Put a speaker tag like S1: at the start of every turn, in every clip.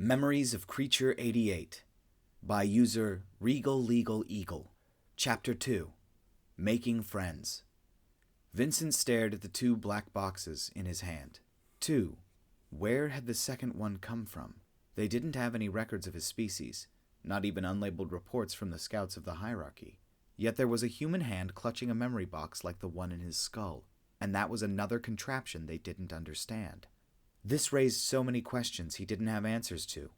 S1: Memories of Creature 88 by user RegalLegalEagle. Chapter 2 Making Friends. Vincent stared at the two black boxes in his hand. Where had the second one come from? They didn't have any records of his species, not even unlabeled reports from the scouts of the hierarchy. Yet there was a human hand clutching a memory box like the one in his skull, and that was another contraption they didn't understand. This raised so many questions he didn't have answers to.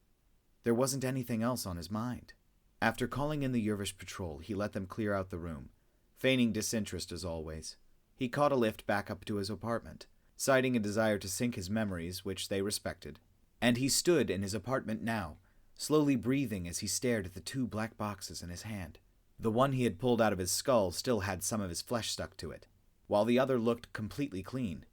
S1: There wasn't anything else on his mind. After calling in the Yurvish patrol, he let them clear out the room, feigning disinterest as always. He caught a lift back up to his apartment, citing a desire to sync his memories, which they respected. And he stood in his apartment now, slowly breathing as he stared at the two black boxes in his hand. The one he had pulled out of his skull still had some of his flesh stuck to it, while the other looked completely clean.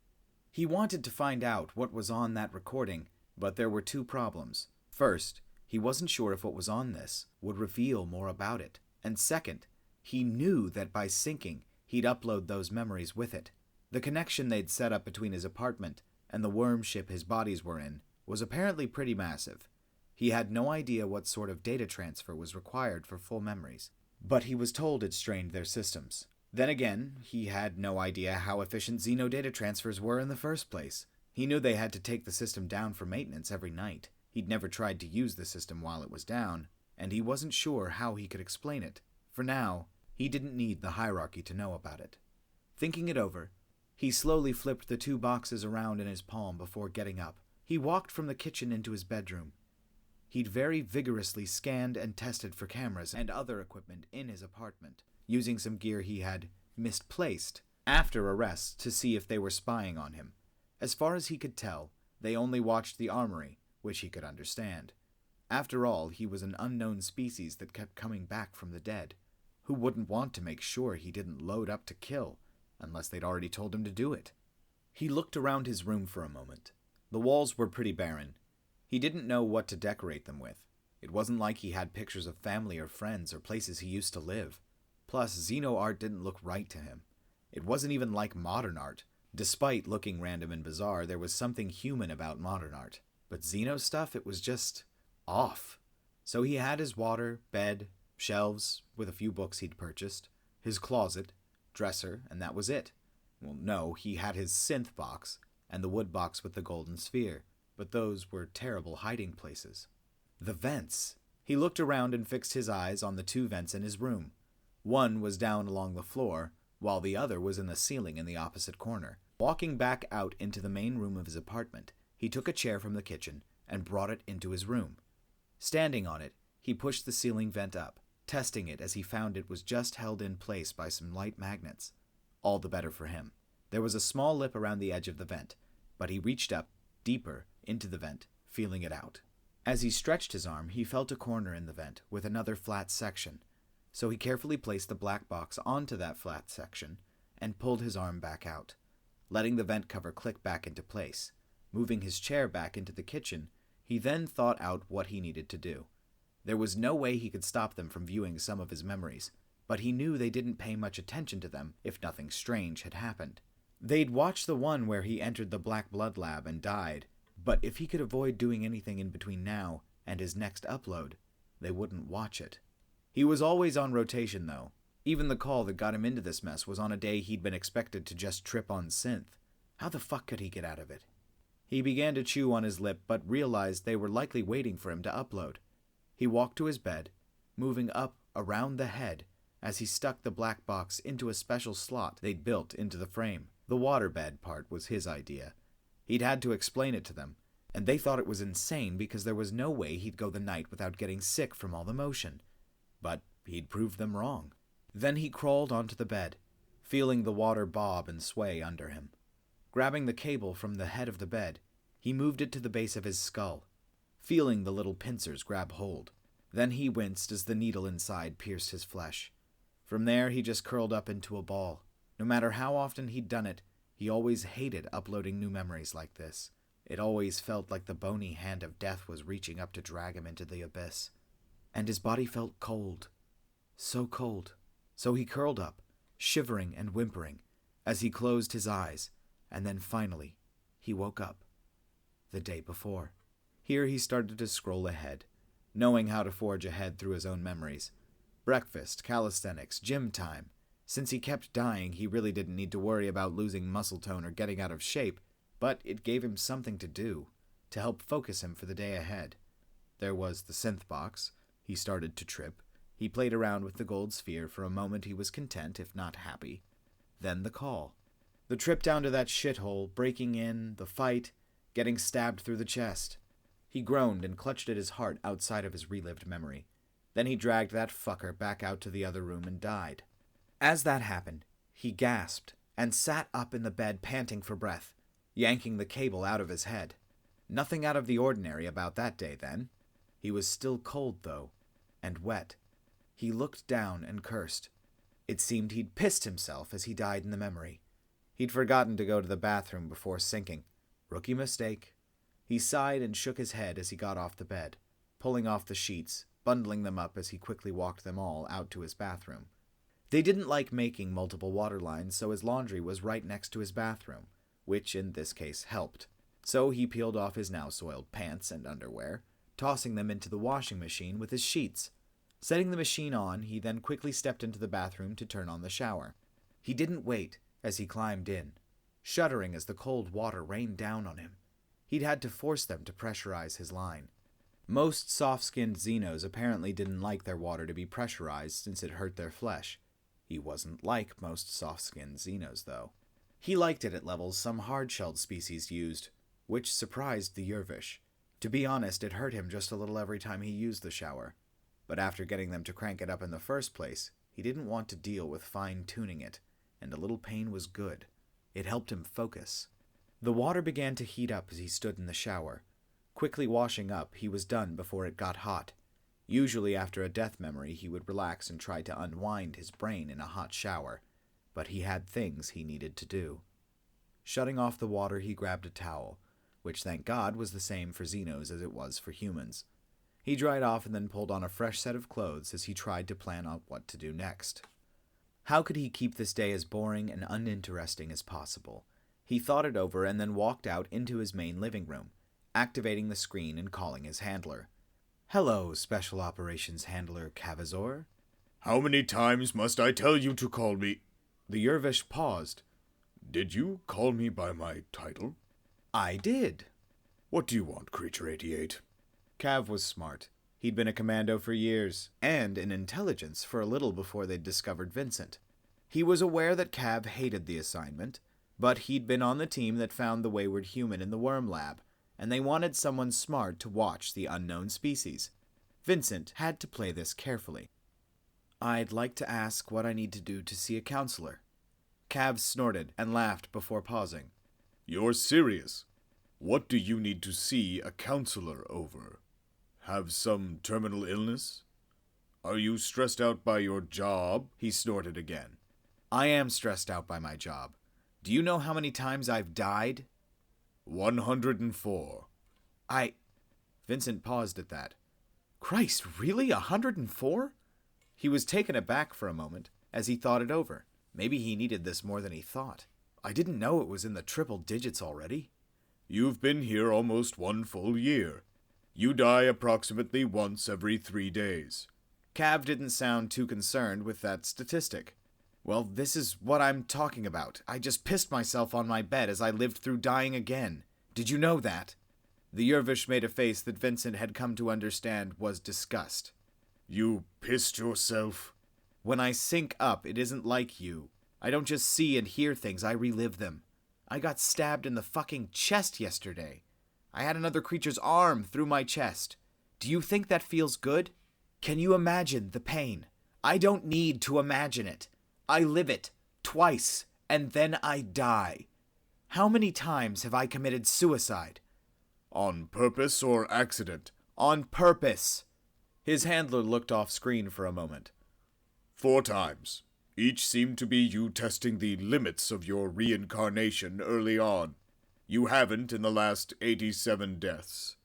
S1: He wanted to find out what was on that recording, but there were two problems. First, he wasn't sure if what was on this would reveal more about it. And second, he knew that by syncing, he'd upload those memories with it. The connection they'd set up between his apartment and the worm ship his bodies were in was apparently pretty massive. He had no idea what sort of data transfer was required for full memories, but he was told it strained their systems. Then again, he had no idea how efficient Xeno data transfers were in the first place. He knew they had to take the system down for maintenance every night. He'd never tried to use the system while it was down, and he wasn't sure how he could explain it. For now, he didn't need the hierarchy to know about it. Thinking it over, he slowly flipped the two boxes around in his palm before getting up. He walked from the kitchen into his bedroom. He'd very vigorously scanned and tested for cameras and other equipment in his apartment, using some gear he had misplaced after arrest to see if they were spying on him. As far as he could tell, they only watched the armory, which he could understand. After all, he was an unknown species that kept coming back from the dead. Who wouldn't want to make sure he didn't load up to kill, unless they'd already told him to do it? He looked around his room for a moment. The walls were pretty barren. He didn't know what to decorate them with. It wasn't like he had pictures of family or friends or places he used to live. Plus, Xeno art didn't look right to him. It wasn't even like modern art. Despite looking random and bizarre, there was something human about modern art. But Xeno stuff, it was just off. So he had his water, bed, shelves with a few books he'd purchased, his closet, dresser, and that was it. Well, no, he had his synth box and the wood box with the golden sphere, but those were terrible hiding places. The vents. He looked around and fixed his eyes on the two vents in his room. One was down along the floor, while the other was in the ceiling in the opposite corner. Walking back out into the main room of his apartment, he took a chair from the kitchen and brought it into his room. Standing on it, he pushed the ceiling vent up, testing it as he found it was just held in place by some light magnets. All the better for him. There was a small lip around the edge of the vent, but he reached up, deeper, into the vent, feeling it out. As he stretched his arm, he felt a corner in the vent with another flat section. So he carefully placed the black box onto that flat section and pulled his arm back out, letting the vent cover click back into place. Moving his chair back into the kitchen, he then thought out what he needed to do. There was no way he could stop them from viewing some of his memories, but he knew they didn't pay much attention to them if nothing strange had happened. They'd watch the one where he entered the Black Blood Lab and died, but if he could avoid doing anything in between now and his next upload, they wouldn't watch it. He was always on rotation, though. Even the call that got him into this mess was on a day he'd been expected to just trip on synth. How the fuck could he get out of it? He began to chew on his lip, but realized they were likely waiting for him to upload. He walked to his bed, moving up around the head as he stuck the black box into a special slot they'd built into the frame. The waterbed part was his idea. He'd had to explain it to them, and they thought it was insane because there was no way he'd go the night without getting sick from all the motion. But he'd proved them wrong. Then he crawled onto the bed, feeling the water bob and sway under him. Grabbing the cable from the head of the bed, he moved it to the base of his skull, feeling the little pincers grab hold. Then he winced as the needle inside pierced his flesh. From there, he just curled up into a ball. No matter how often he'd done it, he always hated uploading new memories like this. It always felt like the bony hand of death was reaching up to drag him into the abyss. And his body felt cold. So cold. So he curled up, shivering and whimpering, as he closed his eyes, and then finally, he woke up. The day before. Here he started to scroll ahead, knowing how to forge ahead through his own memories. Breakfast, calisthenics, gym time. Since he kept dying, he really didn't need to worry about losing muscle tone or getting out of shape, but it gave him something to do, to help focus him for the day ahead. There was the synth box. He started to trip. He played around with the gold sphere. For a moment he was content, if not happy. Then the call. The trip down to that shithole, breaking in, the fight, getting stabbed through the chest. He groaned and clutched at his heart outside of his relived memory. Then he dragged that fucker back out to the other room and died. As that happened, he gasped and sat up in the bed panting for breath, yanking the cable out of his head. Nothing out of the ordinary about that day, then. He was still cold, though, and wet. He looked down and cursed. It seemed he'd pissed himself as he died in the memory. He'd forgotten to go to the bathroom before sinking. Rookie mistake. He sighed and shook his head as he got off the bed, pulling off the sheets, bundling them up as he quickly walked them all out to his bathroom. They didn't like making multiple water lines, so his laundry was right next to his bathroom, which in this case helped. So he peeled off his now soiled pants and underwear, tossing them into the washing machine with his sheets. Setting the machine on, he then quickly stepped into the bathroom to turn on the shower. He didn't wait as he climbed in, shuddering as the cold water rained down on him. He'd had to force them to pressurize his line. Most soft-skinned Xenos apparently didn't like their water to be pressurized since it hurt their flesh. He wasn't like most soft-skinned Xenos, though. He liked it at levels some hard-shelled species used, which surprised the Yervish. To be honest, it hurt him just a little every time he used the shower. But after getting them to crank it up in the first place, he didn't want to deal with fine-tuning it, and a little pain was good. It helped him focus. The water began to heat up as he stood in the shower. Quickly washing up, he was done before it got hot. Usually after a death memory, he would relax and try to unwind his brain in a hot shower, but he had things he needed to do. Shutting off the water, he grabbed a towel, which thank God was the same for Xenos as it was for humans. He dried off and then pulled on a fresh set of clothes as he tried to plan out what to do next. How could he keep this day as boring and uninteresting as possible? He thought it over and then walked out into his main living room, activating the screen and calling his handler. "Hello, Special Operations Handler Kavis.
S2: How many times must I tell you to call me?
S1: The Yervish paused.
S2: Did you call me by my title?
S1: I did.
S2: What do you want, Creature 88?
S1: Cav was smart. He'd been a commando for years, and in intelligence for a little before they'd discovered Vincent. He was aware that Cav hated the assignment, but he'd been on the team that found the wayward human in the worm lab, and they wanted someone smart to watch the unknown species. Vincent had to play this carefully. I'd like to ask what I need to do to see a counselor. Cav snorted and laughed before pausing.
S2: You're serious? What do you need to see a counselor over? Have some terminal illness? Are you stressed out by your job? He snorted again.
S1: I am stressed out by my job. Do you know how many times I've died?
S2: 104.
S1: Vincent paused at that. Christ, really? 104? He was taken aback for a moment as he thought it over. Maybe he needed this more than he thought. I didn't know it was in the triple digits already.
S2: You've been here almost 1 full year. You die approximately once every 3 days.
S1: Cav didn't sound too concerned with that statistic. Well, this is what I'm talking about. I just pissed myself on my bed as I lived through dying again. Did you know that? The Yervish made a face that Vincent had come to understand was disgust.
S2: You pissed yourself?
S1: When I sync up, it isn't like you. I don't just see and hear things, I relive them. I got stabbed in the fucking chest yesterday. I had another creature's arm through my chest. Do you think that feels good? Can you imagine the pain? I don't need to imagine it. I live it, twice, and then I die. How many times have I committed suicide?
S2: On purpose or accident?
S1: On purpose. His handler looked off screen for a moment.
S2: 4 times. Each seemed to be you testing the limits of your reincarnation early on. You haven't in the last 87 deaths.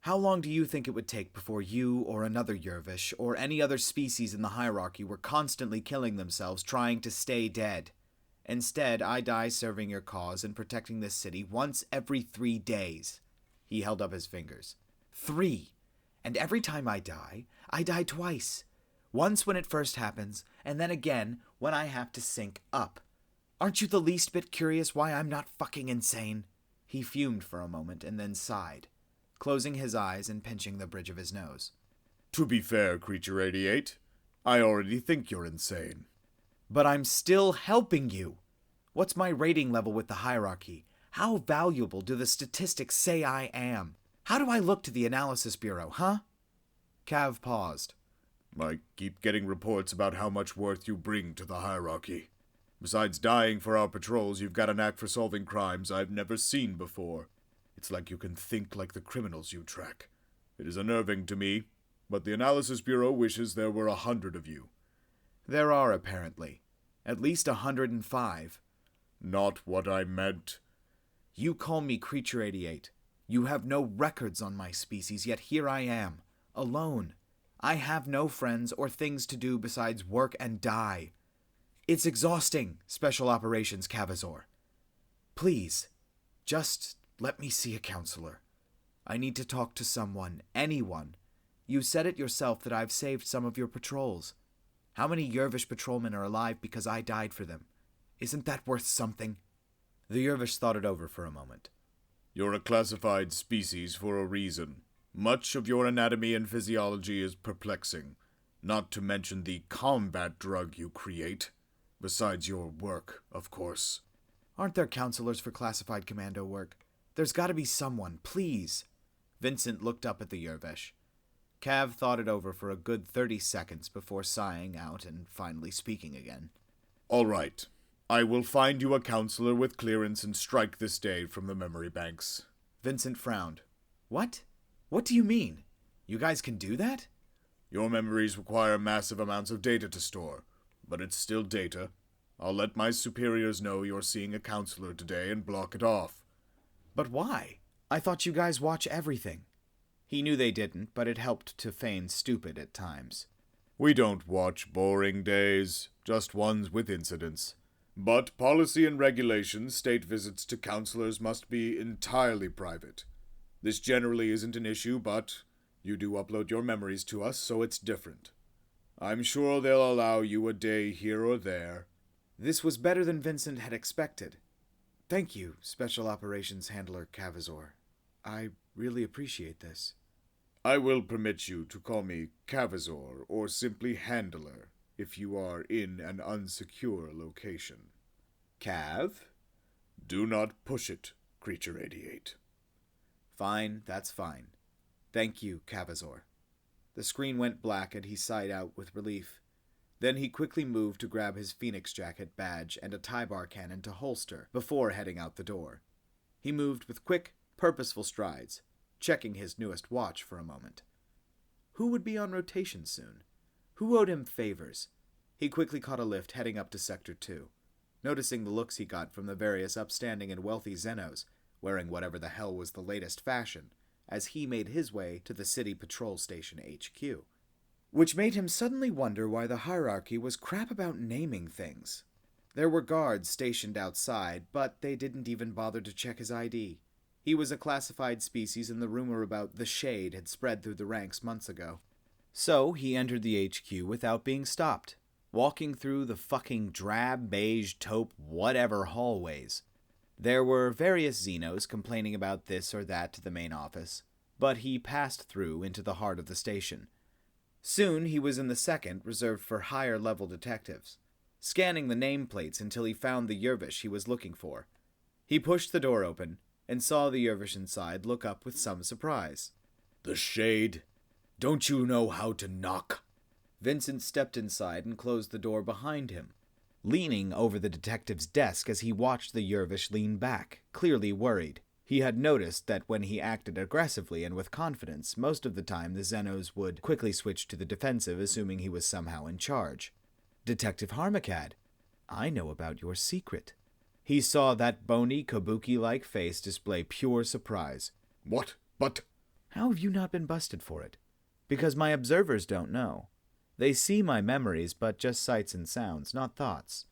S1: How long do you think it would take before you or another Yervish or any other species in the hierarchy were constantly killing themselves trying to stay dead? Instead, I die serving your cause and protecting this city once every 3 days. He held up his fingers. 3. And every time I die twice. Once when it first happens, and then again when I have to sync up. Aren't you the least bit curious why I'm not fucking insane?" He fumed for a moment and then sighed, closing his eyes and pinching the bridge of his nose.
S2: To be fair, Creature 88, I already think you're insane.
S1: But I'm still helping you. What's my rating level with the hierarchy? How valuable do the statistics say I am? How do I look to the Analysis Bureau, huh? Cav paused.
S2: I keep getting reports about how much worth you bring to the hierarchy. Besides dying for our patrols, you've got a knack for solving crimes I've never seen before. It's like you can think like the criminals you track. It is unnerving to me, but the Analysis Bureau wishes there were 100 of you.
S1: There are, apparently. At least 105.
S2: Not what I meant.
S1: You call me Creature 88. You have no records on my species, yet here I am, alone. I have no friends or things to do besides work and die. It's exhausting, Special Operations Cavazor. Please, just let me see a counselor. I need to talk to someone, anyone. You said it yourself that I've saved some of your patrols. How many Yervish patrolmen are alive because I died for them? Isn't that worth something? The Yervish thought it over for a moment.
S2: You're a classified species for a reason. Much of your anatomy and physiology is perplexing, not to mention the combat drug you create. Besides your work, of course.
S1: Aren't there counselors for classified commando work? There's got to be someone, please. Vincent looked up at the Yervish. Cav thought it over for a good 30 seconds before sighing out and finally speaking again.
S2: All right. I will find you a counselor with clearance and strike this day from the memory banks.
S1: Vincent frowned. What? What do you mean? You guys can do that?
S2: Your memories require massive amounts of data to store, but it's still data. I'll let my superiors know you're seeing a counselor today and block it off.
S1: But why? I thought you guys watch everything. He knew they didn't, but it helped to feign stupid at times.
S2: We don't watch boring days, just ones with incidents. But policy and regulations state visits to counselors must be entirely private. This generally isn't an issue, but you do upload your memories to us, so it's different. I'm sure they'll allow you a day here or there.
S1: This was better than Vincent had expected. Thank you, Special Operations Handler Cavazor. I really appreciate this.
S2: I will permit you to call me Cavazor or simply Handler if you are in an unsecure location.
S1: Cav?
S2: Do not push it, Creature 88.
S1: Fine, that's fine. Thank you, Cavazor. The screen went black and he sighed out with relief. Then he quickly moved to grab his Phoenix jacket badge and a tie-bar cannon to holster before heading out the door. He moved with quick, purposeful strides, checking his newest watch for a moment. Who would be on rotation soon? Who owed him favors? He quickly caught a lift heading up to Sector 2, noticing the looks he got from the various upstanding and wealthy Xenos, wearing whatever the hell was the latest fashion, as he made his way to the City Patrol Station HQ. Which made him suddenly wonder why the hierarchy was crap about naming things. There were guards stationed outside, but they didn't even bother to check his ID. He was a classified species and the rumor about the Shade had spread through the ranks months ago. So he entered the HQ without being stopped, walking through the fucking drab, beige, taupe, whatever hallways. There were various Xenos complaining about this or that to the main office, but he passed through into the heart of the station. Soon he was in the second, reserved for higher-level detectives, scanning the nameplates until he found the Yervish he was looking for. He pushed the door open, and saw the Yervish inside look up with some surprise.
S2: The Shade? Don't you know how to knock?
S1: Vincent stepped inside and closed the door behind him, leaning over the detective's desk as he watched the Yervish lean back, clearly worried. He had noticed that when he acted aggressively and with confidence, most of the time the Xenos would quickly switch to the defensive, assuming he was somehow in charge. Detective Harmacad, I know about your secret. He saw that bony, kabuki-like face display pure surprise.
S2: What? But...
S1: How have you not been busted for it? Because my observers don't know. They see my memories, but just sights and sounds, not thoughts.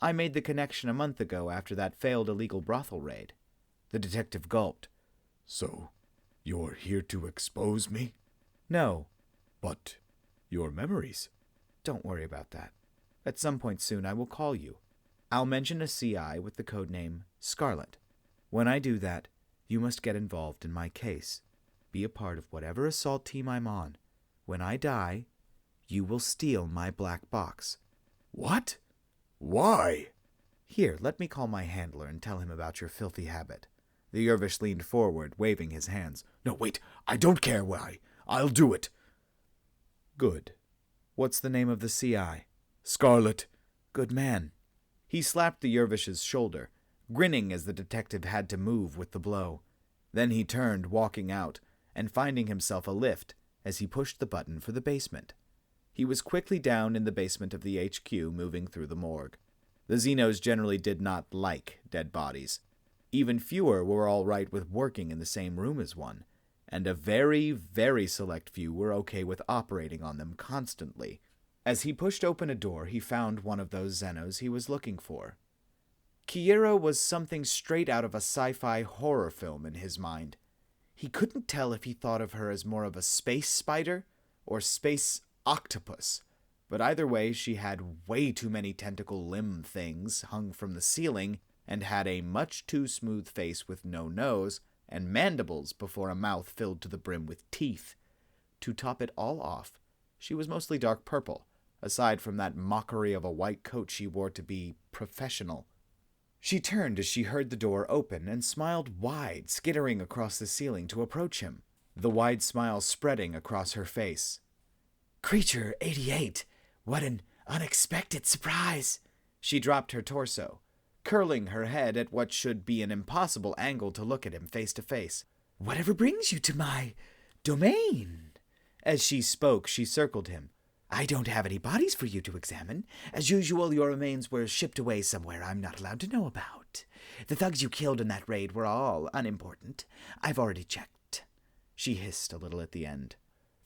S1: I made the connection a month ago after that failed illegal brothel raid. The detective gulped.
S2: So, You're here to expose me?
S1: No.
S2: But your memories.
S1: Don't worry about that. At some point soon I will call you. I'll mention a CI with the codename Scarlet. When I do that, you must get involved in my case. Be a part of whatever assault team I'm on. When I die, you will steal my black box.
S2: What? Why?
S1: Here, let me call my handler and tell him about your filthy habit. The Yervish leaned forward, waving his hands.
S2: No, wait, I don't care why. I'll do it.
S1: Good. What's the name of the CI?
S2: Scarlet.
S1: Good man. He slapped the Yervish's shoulder, grinning as the detective had to move with the blow. Then he turned, walking out, and finding himself a lift as he pushed the button for the basement. He was quickly down in the basement of the HQ, moving through the morgue. The Xenos generally did not like dead bodies. Even fewer were all right with working in the same room as one, and a very, very select few were okay with operating on them constantly. As he pushed open a door, he found one of those Xenos he was looking for. Yroll was something straight out of a sci-fi horror film in his mind. He couldn't tell if he thought of her as more of a space spider or space octopus, but either way she had way too many tentacle limb things hung from the ceiling and had a much too smooth face with no nose and mandibles before a mouth filled to the brim with teeth. To top it all off, she was mostly dark purple, aside from that mockery of a white coat she wore to be professional. She turned as she heard the door open and smiled wide, skittering across the ceiling to approach him, the wide smile spreading across her face.
S3: Creature 88, what an unexpected surprise.
S1: She dropped her torso, curling her head at what should be an impossible angle to look at him face to face.
S3: Whatever brings you to my domain?
S1: As she spoke, she circled him.
S3: I don't have any bodies for you to examine. As usual, your remains were shipped away somewhere I'm not allowed to know about. The thugs you killed in that raid were all unimportant. I've already checked.
S1: She hissed a little at the end.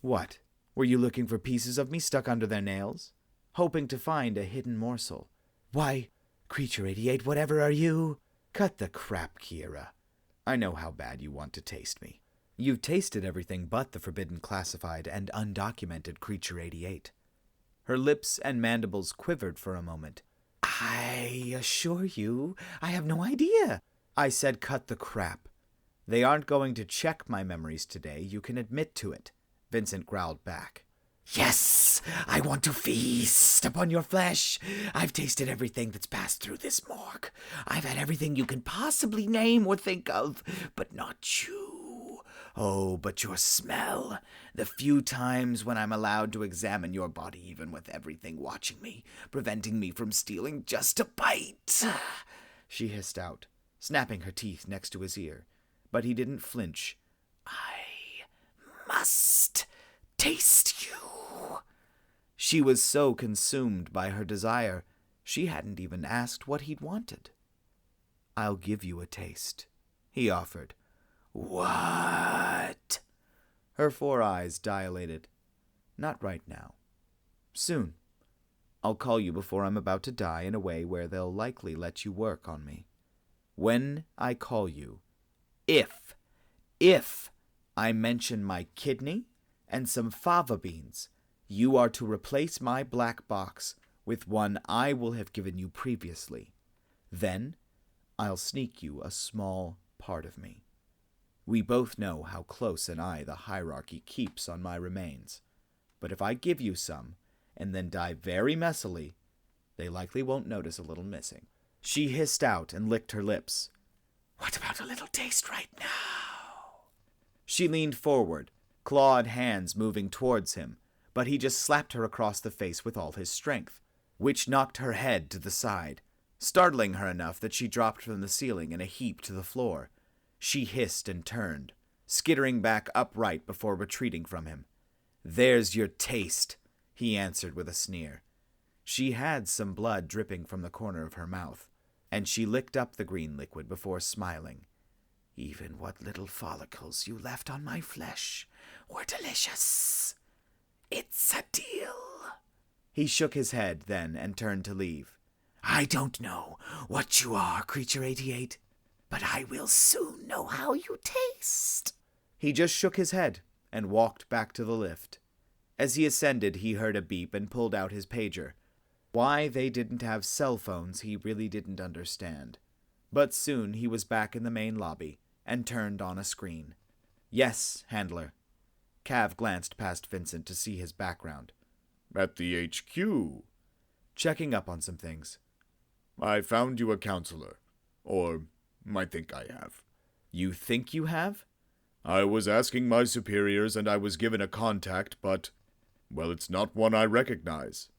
S1: What? Were you looking for pieces of me stuck under their nails? Hoping to find a hidden morsel?
S3: Why, Creature 88, whatever are you?
S1: Cut the crap, Kira. I know how bad you want to taste me. You've tasted everything but the forbidden classified and undocumented Creature 88. Her lips and mandibles quivered for a moment.
S3: I assure you, I have no idea.
S1: I said cut the crap. They aren't going to check my memories today, you can admit to it. Vincent growled back.
S3: Yes, I want to feast upon your flesh. I've tasted everything that's passed through this morgue. I've had everything you can possibly name or think of, but not you. Oh, but your smell. The few times when I'm allowed to examine your body, even with everything watching me, preventing me from stealing just a bite.
S1: She hissed out, snapping her teeth next to his ear, but he didn't flinch.
S3: I must taste you.
S1: She was so consumed by her desire, she hadn't even asked what he'd wanted. I'll give you a taste, he offered.
S3: What?
S1: Her 4 eyes dilated. Not right now. Soon. I'll call you before I'm about to die in a way where they'll likely let you work on me. When I call you, if I mention my kidney and some fava beans, you are to replace my black box with one I will have given you previously. Then I'll sneak you a small part of me. We both know how close an eye the hierarchy keeps on my remains. But if I give you some, and then die very messily, they likely won't notice a little missing. She hissed out and licked her lips.
S3: What about a little taste right now?
S1: She leaned forward, clawed hands moving towards him, but he just slapped her across the face with all his strength, which knocked her head to the side, startling her enough that she dropped from the ceiling in a heap to the floor. She hissed and turned, skittering back upright before retreating from him. There's your taste, he answered with a sneer. She had some blood dripping from the corner of her mouth, and she licked up the green liquid before smiling.
S3: Even what little follicles you left on my flesh were delicious. It's a deal.
S1: He shook his head then and turned to leave.
S3: I don't know what you are, Creature 88. But I will soon know how you taste.
S1: He just shook his head and walked back to the lift. As he ascended, he heard a beep and pulled out his pager. Why they didn't have cell phones, he really didn't understand. But soon he was back in the main lobby and turned on a screen. Yes, handler. Cav glanced past Vincent to see his background.
S2: At the HQ.
S1: Checking up on some things.
S2: I found you a counselor. Or, I think I have.
S1: You think you have?
S2: I was asking my superiors and I was given a contact, but, well, it's not one I recognize.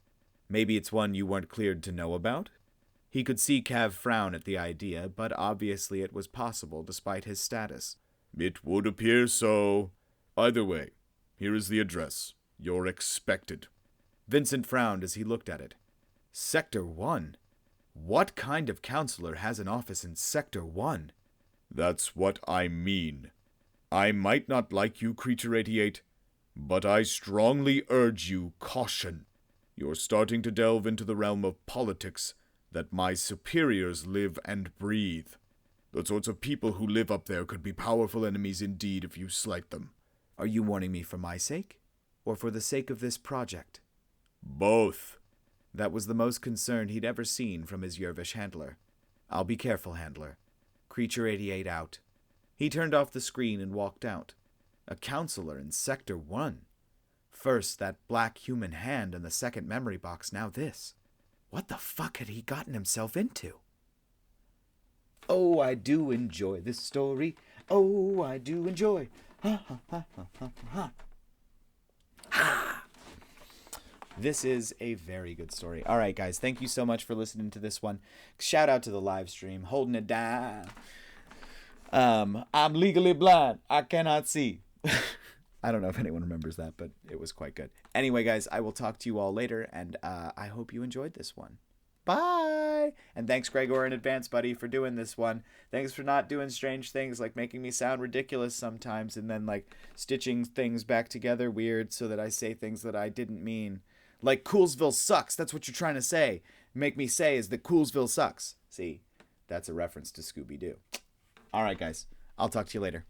S1: Maybe it's one you weren't cleared to know about? He could see Cav frown at the idea, but obviously it was possible despite his status.
S2: It would appear so. Either way, here is the address. You're expected.
S1: Vincent frowned as he looked at it. Sector 1? What kind of counselor has an office in Sector 1?
S2: That's what I mean. I might not like you, Creature 88, but I strongly urge you caution. You're starting to delve into the realm of politics that my superiors live and breathe. The sorts of people who live up there could be powerful enemies indeed if you slight them.
S1: Are you warning me for my sake, or for the sake of this project?
S2: Both.
S1: That was the most concern he'd ever seen from his Yervish handler. I'll be careful, handler. Creature 88 out. He turned off the screen and walked out. A counselor in Sector 1. First that black human hand in the second memory box, now this. What the fuck had he gotten himself into? Oh, I do enjoy this story. Oh, I do enjoy. Ha, ha, ha, ha, ha, ha. Ha! This is a very good story. All right, guys, thank you so much for listening to this one. Shout out to the live stream, holding it down. I'm legally blind. I cannot see. I don't know if anyone remembers that, but it was quite good. Anyway, guys, I will talk to you all later, and I hope you enjoyed this one. Bye! And thanks, Graygor, in advance, buddy, for doing this one. Thanks for not doing strange things like making me sound ridiculous sometimes and then, like, stitching things back together weird so that I say things that I didn't mean. Like, Coolsville sucks. That's what you're trying to say. Make me say is that Coolsville sucks. See, that's a reference to Scooby-Doo. All right, guys. I'll talk to you later.